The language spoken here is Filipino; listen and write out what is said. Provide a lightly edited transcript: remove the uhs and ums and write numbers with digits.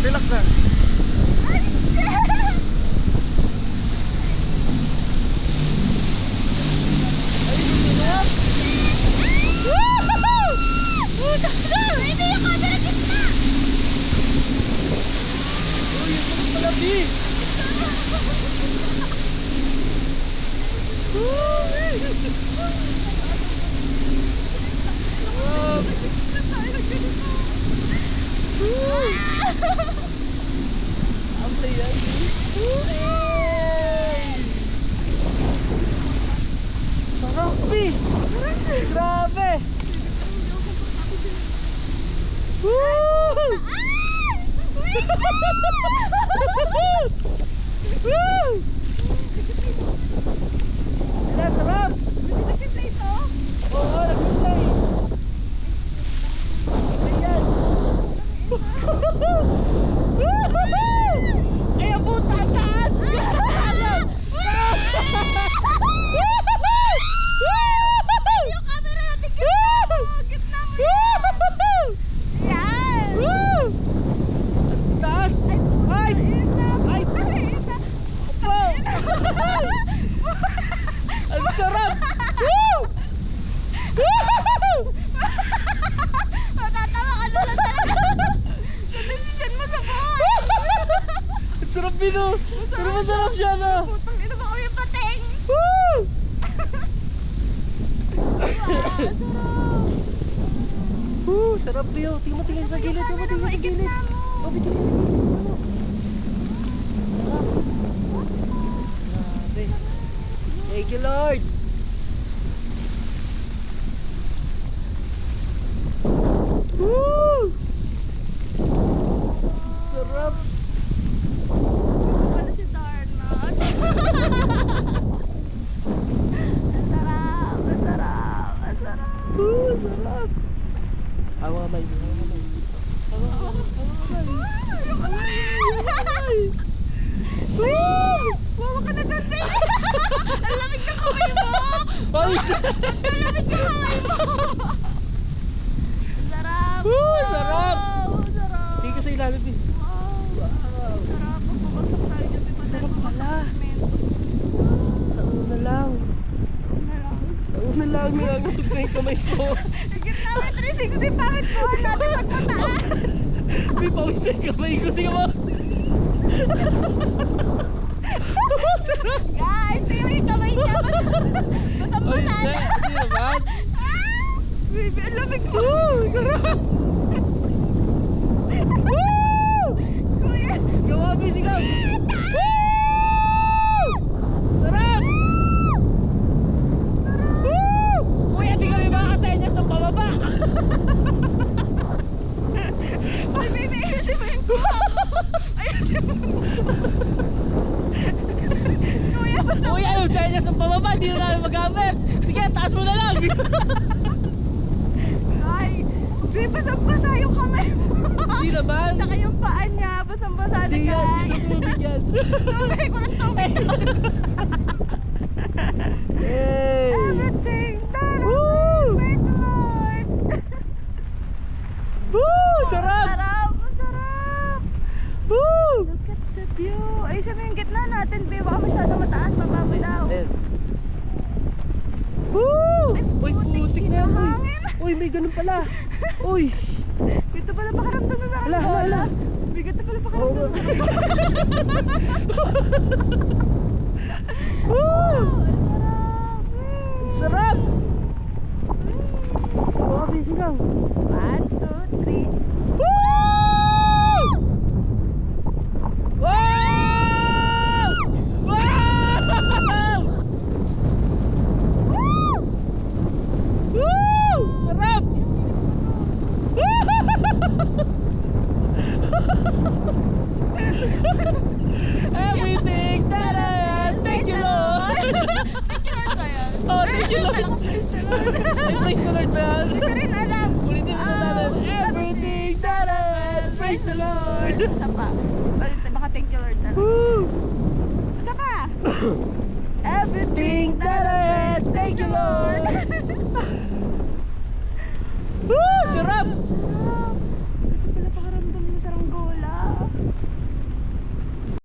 Relax na. Sarap, Pi! Grabe! Woo! Woo! Wala, sarap! Nag-play to? Oo, nag-play! Ayan! Kaya puta ang taas! Yung camera natin gitna mo! Yan! Taas! Ay! Ay! Wow! Ang sarap! Woo! Matatawa ka na lang talaga sa decision mo sa buhay! Ang sarap, Bino! Pero masarap siya na! Putang ina ba yung pateng? Woo! Sarap, Bio! Tingnan mo, tingnan sa gilid! Tingnan mo, tingnan sa gilid! Oh, tingnan sa gilid! Grabe! Thank you, Lord! Woo! Sarap! Ano si Darna? Ang sarap! Ang sarap! Sarap! Awa may, awa may. Awa may. Wawa ka na dati! Ang lamig ng kamay mo! Ay! Ang lamig ng kamay mo! Ang sarap! Sarap! Ang sarap! Hindi ka sa ilalim eh. Wow! Wow! Sarap! Pag mabagsak tayo dyan, di ba tayo Sarap pala. mabagsak? Sa una lang. Ano lang? Sa una lang nangangatog na yung kamay ko. Higit namin 360 pangit ko natin magpataas! May pawis na yung kamay ko. Tingnan mo. Sarap! Guys, tingnan mo yung kamay niya! Ay, Basang-basa hindi. na! Hindi naman. Baby, ang lamig mo! Sarap! Kuya! Gawa mo yung sigaw. Sarap! Kuya, di kami makakasenya sa pababa. Ay, baby, ayusin mo yung kuha mo! Ayusin mo! Kuya, basta Kuya, yung senya sa pababa, di na namin magamit. Sige, taas mo na lang. Ay, baby, basang-basa yung kamay mo! Di naman. Tsaka yung paa niya, basang-basa na Di yan, guys! di sa tubig yan. Tubig, walang tubig! Hey! Everything that I Woo! swear to Lord! Woo! Sarap! Sarap! Masarap! Woo! Look at the view! Ay, sabi yung gitna natin, babe. Baka masyado mataas, mababa daw. Woo! Uy, putik, putik na yan. hinahangin. Uy, may ganun pala. Uy! Dito pala pakaramdam na sa akin. Hala, hala, hala. Bigat na pala Oo. pakaramdam na sa akin. Woo! Ang sarap! Sarap! Grabe, sigaw. 1, 2, 3. Woo! Wow! Wow! Woo! Sarap! Everything that I have, thank you, Lord! Thank you, Lord, kaya. Oh, thank you, Lord! Praise the Lord, man! Hindi ko rin alam. Ulitin mo natin. Everything that I have, praise the Lord! Isa pa. Baka thank you, Lord. Woo! Isa pa. Everything that I had, thank you, Lord!